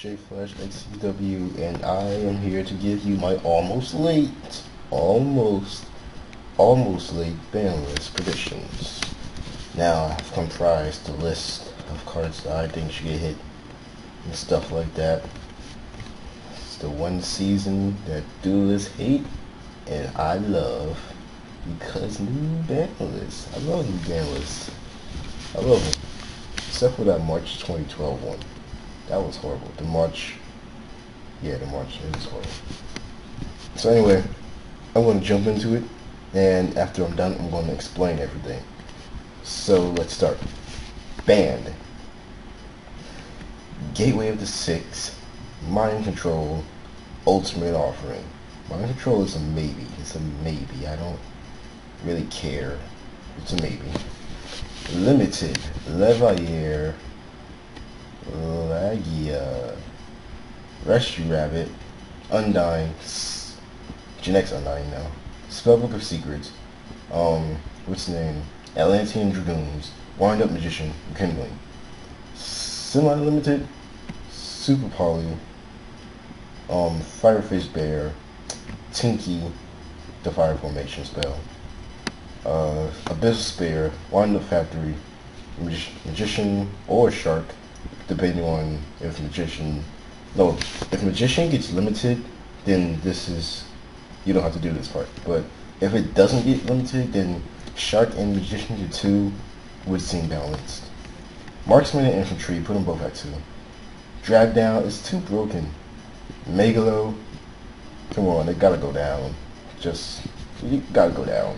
J Flash XCW, and I am here to give you my almost late Banlist predictions. Now I've comprised a list of cards that I think should get hit and stuff like that. It's the one season that duelists hate and I love because new Banlist. I love new Banlist. I love it. Except for that March 2012 one. That was horrible. The March, it was horrible. So anyway, I'm going to jump into it, and after I'm done, I'm going to explain everything. So let's start. Banned. Gateway of the Six, Mind Control, Ultimate Offering. Mind Control is a maybe. It's a maybe. I don't really care. It's a maybe. Limited, Levayer, Lagia, Rescue Rabbit, Undying, Gen X Undying now, Spellbook of Secrets, what's the name? Atlantean Dragoons, Wind Up Magician, Kindling, Semi-Limited, Super Poly, Firefish Bear, Tinky, the Fire Formation spell, Abyssal Spear, Wind Up Factory, Magician or Shark, depending on if Magician gets limited, then you don't have to do this part. But if it doesn't get limited, then Shark and Magician to 2 would seem balanced. Marksman and Infantry, put them both at 2. Drag Down is too broken. Megalo, come on, they gotta go down. You gotta go down.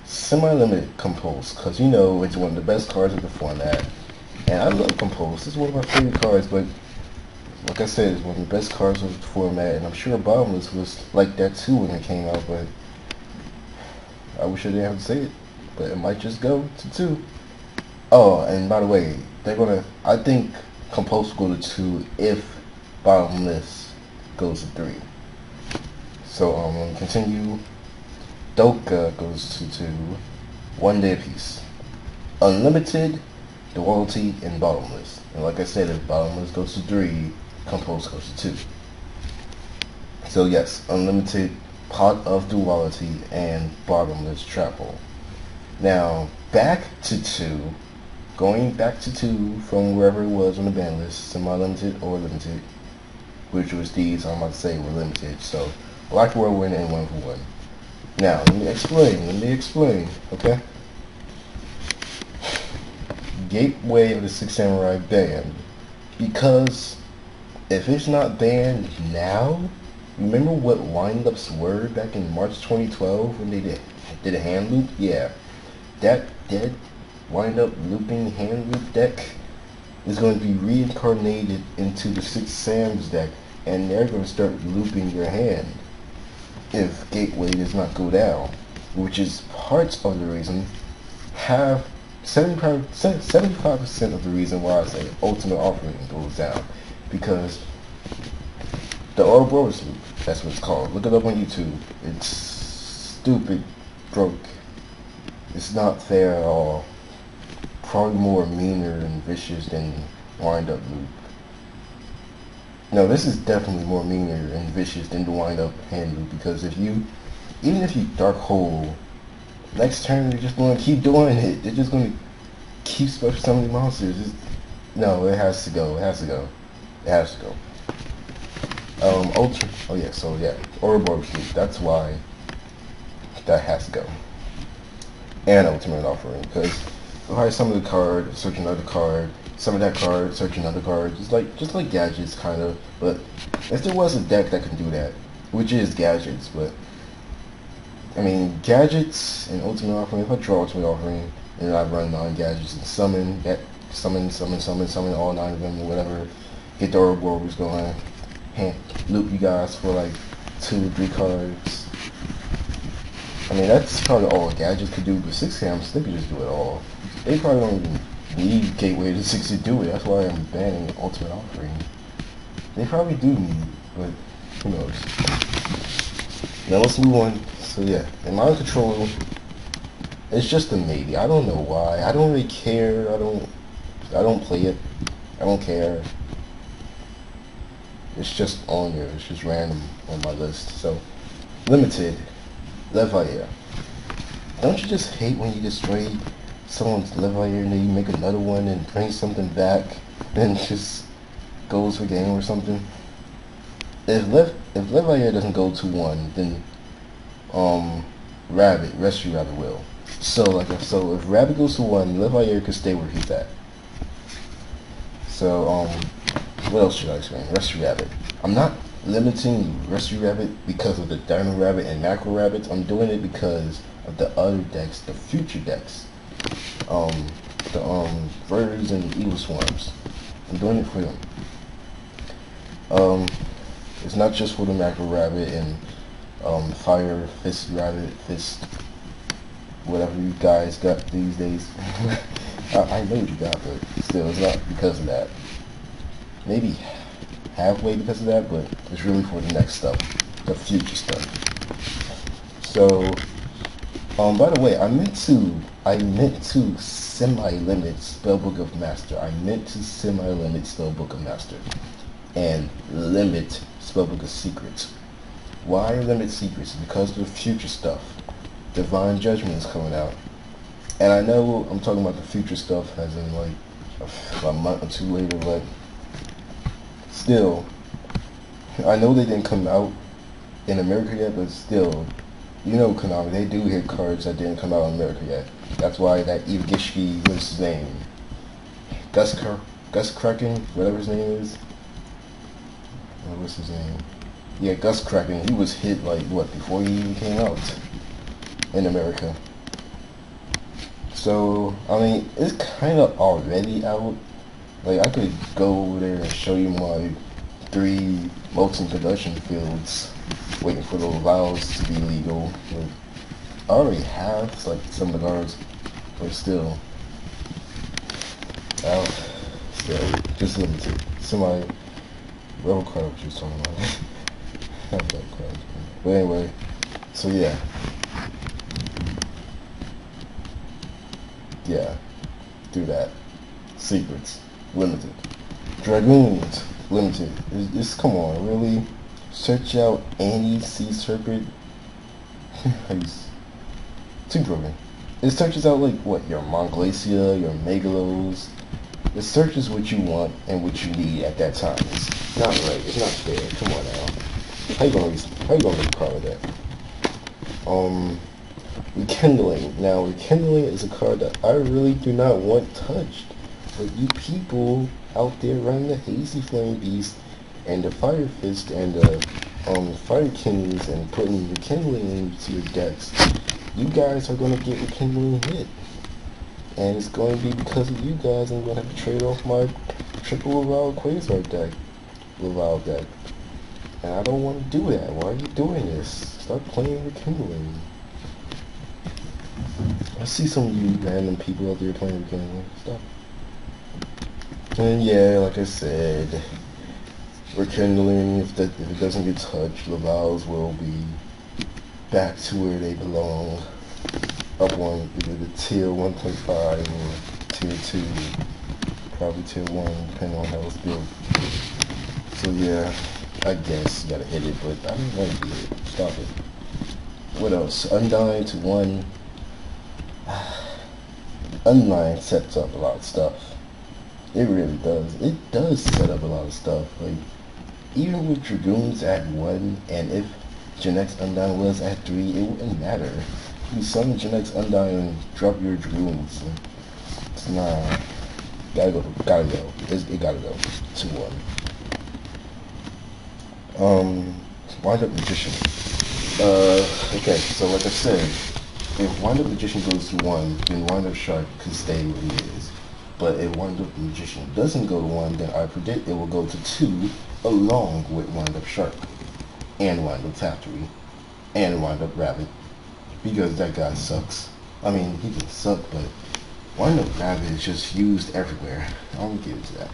Semi-limited Compulse, because you know it's one of the best cards of the format, and I love Compulse. It's one of my favorite cards, but like I said, it's one of the best cards of the format, and I'm sure Banlist was like that too when it came out, but I wish I didn't have to say it, but it might just go to 2. Oh, and by the way, I think Compulse will go to 2 if Banlist goes to 3. So I'm going to continue. Doka goes to 2, 1 day apiece. Unlimited, Duality, and Bottomless. And like I said, if Bottomless goes to 3, Compulse goes to 2. So yes, Unlimited, Pot of Duality, and Bottomless Trap Hole. Now, back to 2. Going back to 2 from wherever it was on the ban list, semi-limited or limited, which was these I'm about to say were limited. So, Black Whirlwind and 1 for 1. Now, let me explain, okay? Gateway of the Six Samurai banned. Because if it's not banned now, remember what windups were back in March 2012 when they did a hand loop? Yeah. That dead wind-up looping hand loop deck is going to be reincarnated into the Six Sams deck, and they're going to start looping your hand if Gateway does not go down, which is parts of the reason, 75% of the reason why I say Ultimate Offering goes down, because the Ouroboros loop, that's what it's called. Look it up on YouTube. It's stupid, broke. It's not fair at all. Probably more meaner and vicious than wind-up loop. No, this is definitely more meaner and vicious than the wind-up hand loop, because even if you Dark Hole, next turn you're just going to keep doing it. They're just going to keep special summoning monsters. No, it has to go. It has to go. Ouroboros loop. That's why that has to go. And Ultimate Offering, because you'll hide some of the card, search another card, some of that card, search another card, just like Gadgets, kind of. But if there was a deck that can do that, which is Gadgets, but I mean, Gadgets and Ultimate Offering, if I draw Ultimate Offering and I run 9 Gadgets and summon all 9 of them or whatever, get the Ouroboros going, loop you guys for like 2 or 3 cards. I mean, that's probably all Gadgets could do, but 6 Cams, they could just do it all. They probably don't even need Gateway to 6 to do it. That's why I'm banning Ultimate Offering. They probably do need, but who knows. Now let's move on. So yeah, in Mind Control, it's just a maybe. I don't know why. I don't really care. I don't play it. I don't care. It's just on there. It's just random on my list. So, limited, Levier. Don't you just hate when you destroy someone's Levier and then you make another one and bring something back and just goes for game or something? If Levier doesn't go to 1, then Rescue Rabbit will. So if Rabbit goes to 1, Levier could stay where he's at. So what else should I explain? Rescue Rabbit. I'm not limiting Rescue Rabbit because of the Dino Rabbit and Macro Rabbits. I'm doing it because of the other decks, the future decks. The Birds and Evil Swarms. I'm doing it for them. It's not just for the Macro Rabbit and Fire Fist Rabbit, Fist, whatever you guys got these days. I know what you got, but still, it's not because of that. Maybe halfway because of that, but it's really for the next stuff, the future stuff. So, by the way, I meant to semi-limit Spellbook of Master. I meant to semi-limit Spellbook of Master and limit Spellbook of Secrets. Why limit Secrets? Because of the future stuff. Divine Judgment is coming out. And I know I'm talking about the future stuff as in like a month or two later, but still, I know they didn't come out in America yet, but still, you know Konami, they do hit cards that didn't come out in America yet. That's why that Ivagishki, what's his name? Gus Kraken, whatever his name is. What's his name? Yeah, Gus Kraken, he was hit like, what, before he even came out in America. So, I mean, it's kind of already out. Like, I could go over there and show you my 3 molten production fields waiting for the vows to be legal. Like, I already have, like, some of the cards, but still, just limited. Somebody, whatever card I was just talking about. Not that card. But anyway, so yeah. Yeah, do that. Secrets, limited. Dragoons, limited. It's come on, really? Search out any sea serpent. Too broken. It searches out like what, your Monglacia, your Megalos. It searches what you want and what you need at that time. It's not right. It's not fair. Come on now. How you gonna make a card with that? Rekindling. Now, Rekindling is a card that I really do not want touched. But you people out there running the Hazy Flame Beast and the Fire Fist and the Fire Kings and putting Rekindling into your decks, you guys are going to get Rekindling hit. And it's going to be because of you guys I'm going to have to trade off my triple Revival Quasar deck. And I don't want to do that. Why are you doing this? Start playing Rekindling. I see some of you random people out there playing Rekindling. Stop. And yeah, like I said, Rekindling, if it doesn't get touched, the Vows will be back to where they belong. Up on either the tier 1.5 or tier 2. Probably tier 1, depending on how it's built. So yeah, I guess you gotta hit it, but I don't want to hit it. Stop it. What else? Undying to 1. Undying sets up a lot of stuff. It really does. It does set up a lot of stuff. Like, even with Dragoons at 1, and if Gen X Undying was at 3, it wouldn't matter. You summon Gen X Undying and drop your Dragoons. It's not. Gotta go. It gotta go to 1. Wind Up Magician. Okay, so like I said, if Wind Up Magician goes to 1, then Wind Up Shark can stay where he is. But if Wind Up Magician doesn't go to 1, then I predict it will go to 2, along with Wind Up Shark, and Wind Up Factory, and Wind Up Rabbit, because that guy sucks. I mean, he can suck, but Wind Up Rabbit is just used everywhere. I don't give it to that.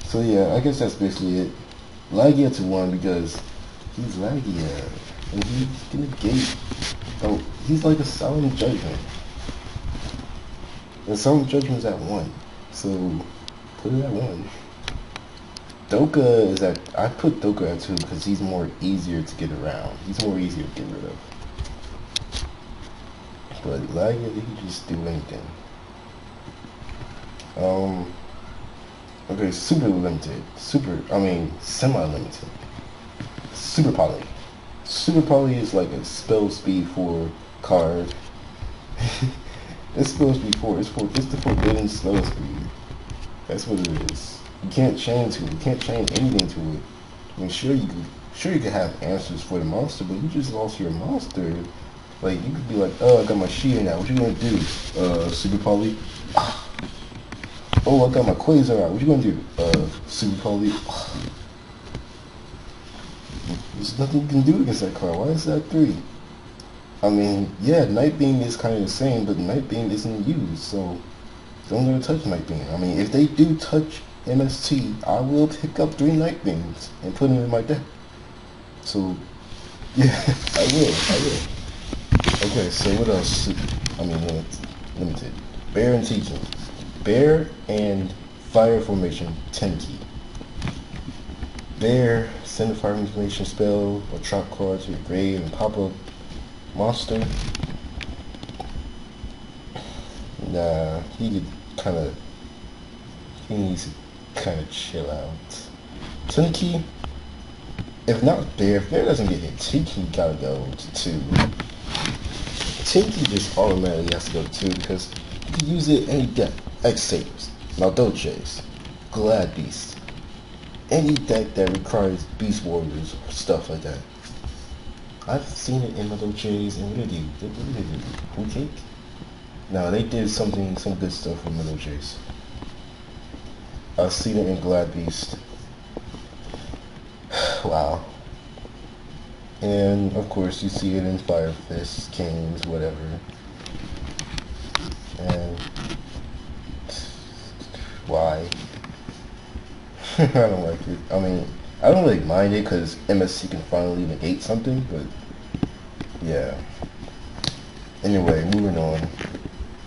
So yeah, I guess that's basically it. Lagia to 1 because he's Lagia, and he's gonna gate. Oh, he's like a Solemn Judgment. The Solemn Judgment's at 1, so put it at 1. Doka is at, I put Doka at 2 because he's more easier to get around. He's more easier to get rid of. But Laggett, he can just do anything. Okay, super limited. Semi-limited. Super poly. Super poly is like a spell speed 4 card. It's spell speed 4. It's the forbidden spell speed. That's what it is. You can't change to it. You can't change anything to it. I mean, sure you could have answers for the monster, but you just lost your monster. Like, you could be like, oh, I got my Sheeta now. What you gonna do? Super poly. Oh, I got my Quasar out. What you gonna do? Super poly. There's nothing you can do against that card. Why is that 3? I mean, yeah, Night Beam is kind of the same, but Night Beam isn't used, so don't let her touch Night Beam. I mean, if they do touch MST, I will pick up 3 Night Beams and put them in my deck. So, yeah, I will. Okay, so what else? I mean, limited. Bear and Teaching. Bear and Fire Formation 10 key. Bear, send a Fire Formation spell or trap card to your grave and pop up monster. Nah, he needs to kind of chill out. 10 key. If Bear doesn't get hit, Tiki gotta go to 2. Tiki just automatically has to go to 2 because you can use it any deck. X-Sabers, Maldoches, Glad Beast. Any deck that requires Beast Warriors or stuff like that. I've seen it in Maldoches, and what did they do? Who Cake? No, they did some good stuff with Maldoches. I've seen it in Glad Beast. Wow. And of course you see it in Fire Fist, Kings, whatever. And why? I don't like it. I mean, I don't really mind it because MSC can finally negate something, but yeah. Anyway, moving on.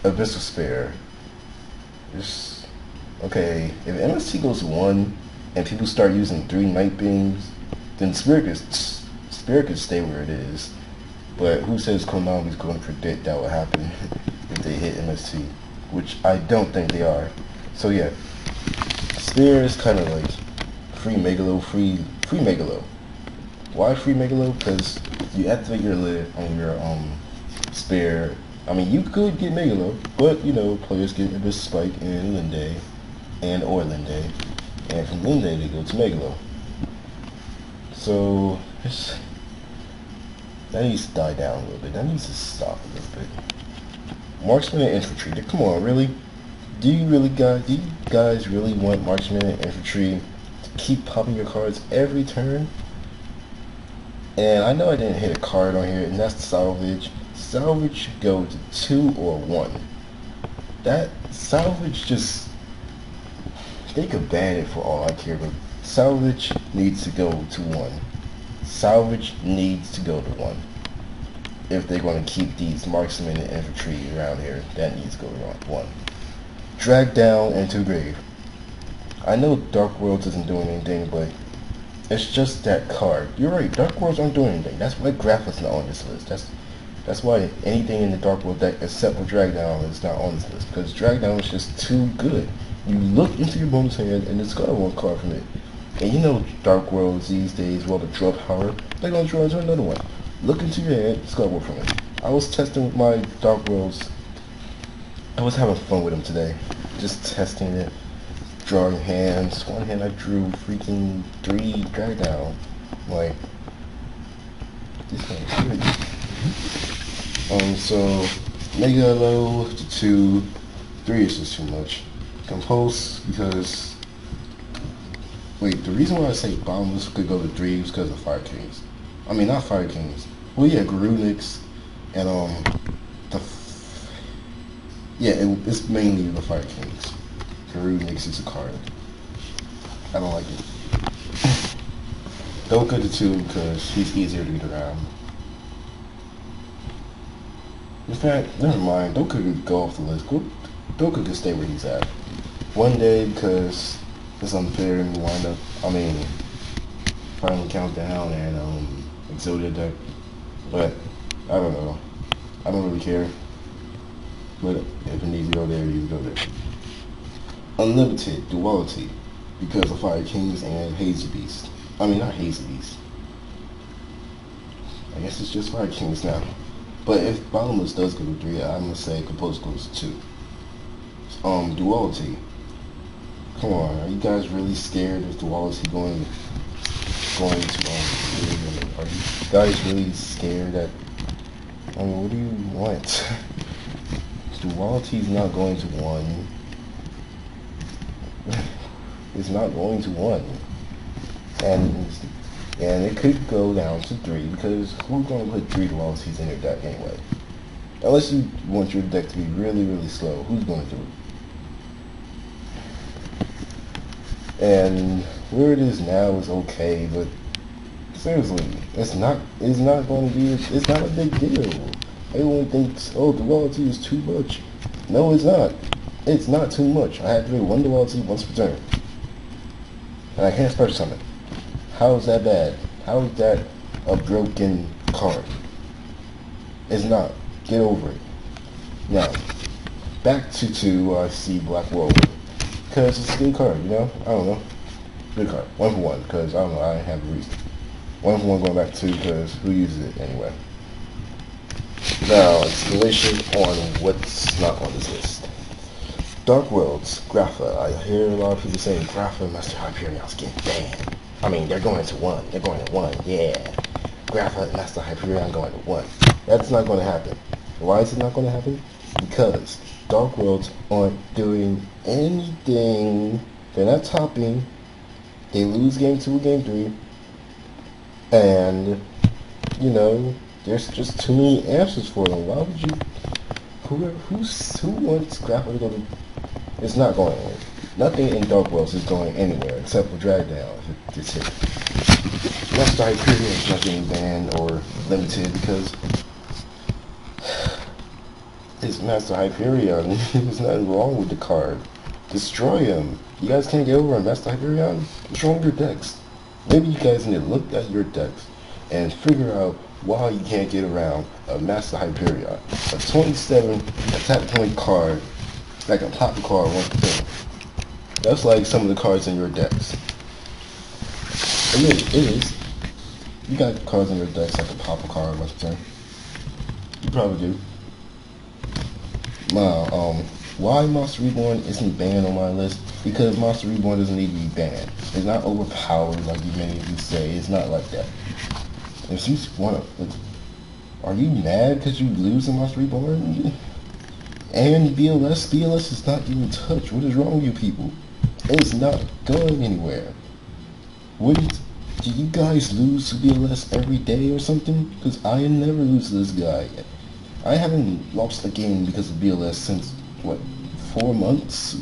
Abyssal Spare. Okay, if MSC goes 1 and people start using 3 Night Beams, then Spirit could stay where it is. But who says Konami's going to predict that will happen if they hit MST? Which I don't think they are. So yeah, Spear is kind of like free Megalo. Why free Megalo? Because you activate your lid on your Spear. I mean, you could get Megalo, but you know, players get Abyss Spike in Linde or Linde, and from Linde they go to Megalo. So that needs to die down a little bit. That needs to stop a little bit. Marksman and Infantry. Come on, really? Do you guys really want Marksman and Infantry to keep popping your cards every turn? And I know I didn't hit a card on here, and that's Salvage. Salvage should go to 2 or 1. That Salvage just, they could ban it for all I care, but Salvage needs to go to 1. Salvage needs to go to 1. If they're going to keep these Marksmen and Infantry around here, that needs to go to 1. Drag down into grave. I know Dark Worlds isn't doing anything, but it's just that card. You're right, Dark Worlds aren't doing anything. That's why Grapha's not on this list. That's why anything in the Dark World deck except for Drag Down is not on this list. Because Drag Down is just too good. You look into your bonus hand and discard 1 card from it. And you know Dark Worlds these days, well, the draw power, they're going to draw into another one. Look into your hand, discard 1 from it. I was testing with my Dark Worlds. I was having fun with them today. Just testing it. Drawing hands. One hand I drew freaking 3 Drag Down. Like, this thing is good. So, Mega Low to 2. 3 is just too much. Compulse, because wait, the reason why I say Banlist could go to 3 is because of Fire Kings. I mean, not Fire Kings. Well, yeah, Garunix and it's mainly the Fire Kings. Garunix is a card. I don't like it. Don't go to 2 because he's easier to get around. In fact, never mind. Doka could go off the list. Doka could stay where he's at. one day because it's unfair and wind up. Final countdown and Exodia deck, but I don't know. I don't really care. But if it needs to go there, you go there. Unlimited duality because of Fire Kings and Hazy Beast. I mean, not Hazy Beast. I guess it's just Fire Kings now. But if Banlist does go to 3, I'm gonna say Compose goes to 2. Duality. Come on, are you guys really scared of duality going to are you guys really scared that what do you want? Duality's not going to 1. It's not going to 1. And it could go down to 3 because who's going to put 3 dualities in your deck anyway? Unless you want your deck to be really, really slow. Who's going to do it? And where it is now is okay, but seriously, it's not going to be, it's not a big deal. Everyone thinks, oh, duality is too much. No, it's not. It's not too much. I have to do 1 duality once per turn. And I can't special summon. How is that bad? How is that a broken card? It's not. Get over it. Now, back to 2, I see Black Whirlwind. Because it's a good card, you know? I don't know. Good card. 1 for 1, because I don't know, I have a reason. 1 for 1 going back to 2, because who uses it anyway? Now, explanation on what's not on this list. Dark Worlds, Grapha. I hear a lot of people saying Grapha and Master Hyperion's getting banned. I mean, they're going to 1. They're going to 1, yeah. Grapha and Master Hyperion going to 1. That's not going to happen. Why is it not going to happen? Because Dark Worlds aren't doing anything. They're not topping. They lose game 2, game 3. And, you know, there's just too many answers for them. Why would you... Who wants Grapha to go to... It's not going anywhere. Nothing in Dark Worlds is going anywhere except for Drag Down if it gets hit. Master Hyperion is not getting banned or limited because it's Master Hyperion. There's nothing wrong with the card. Destroy him. You guys can't get over on Master Hyperion? What's wrong with your decks? Maybe you guys need to look at your decks and figure out why you can't get around a Master Hyperion. A 27 attack point card that can pop a card once per turn. That's like some of the cards in your decks. It is. You got cards in your decks that can pop a card once per turn. You probably do. Now, why Monster Reborn isn't banned on my list? Because Monster Reborn doesn't need to be banned. It's not overpowered like many of you say. It's not like that. If you wanna, are you mad because you lose in Monster Reborn? And BLS is not getting touched. What is wrong with you people? It's not going anywhere. Do you guys lose to BLS every day or something? Because I never lose to this guy. I haven't lost a game because of BLS since, what, 4 months?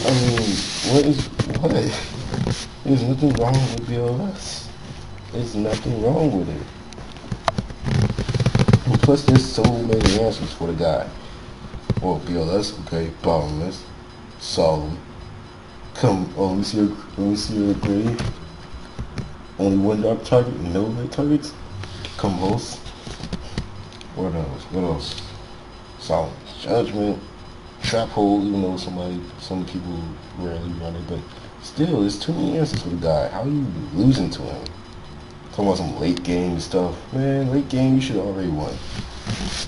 I mean, what? There's nothing wrong with BLS. There's nothing wrong with it. And plus, there's so many answers for the guy. Well, BLS, okay, Banlist, Solemn. Let me see your agree. Only 1 dark target, no light targets. Compose. What else? Solemn Judgment. Trap Hole, even though some people rarely run it, but still, there's too many answers for the guy. How are you losing to him? Talking about some late game stuff. Man, late game, you should have already won.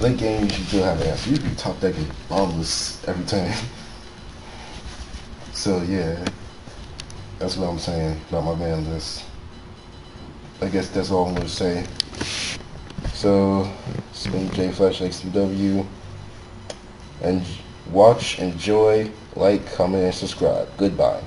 Late game, you should still have an answer. You should be top decking Banlist every time. So, yeah. That's what I'm saying about my Banlist. I guess that's all I'm going to say. So, it's been J Flash XPW. And watch, enjoy, like, comment, and subscribe. Goodbye.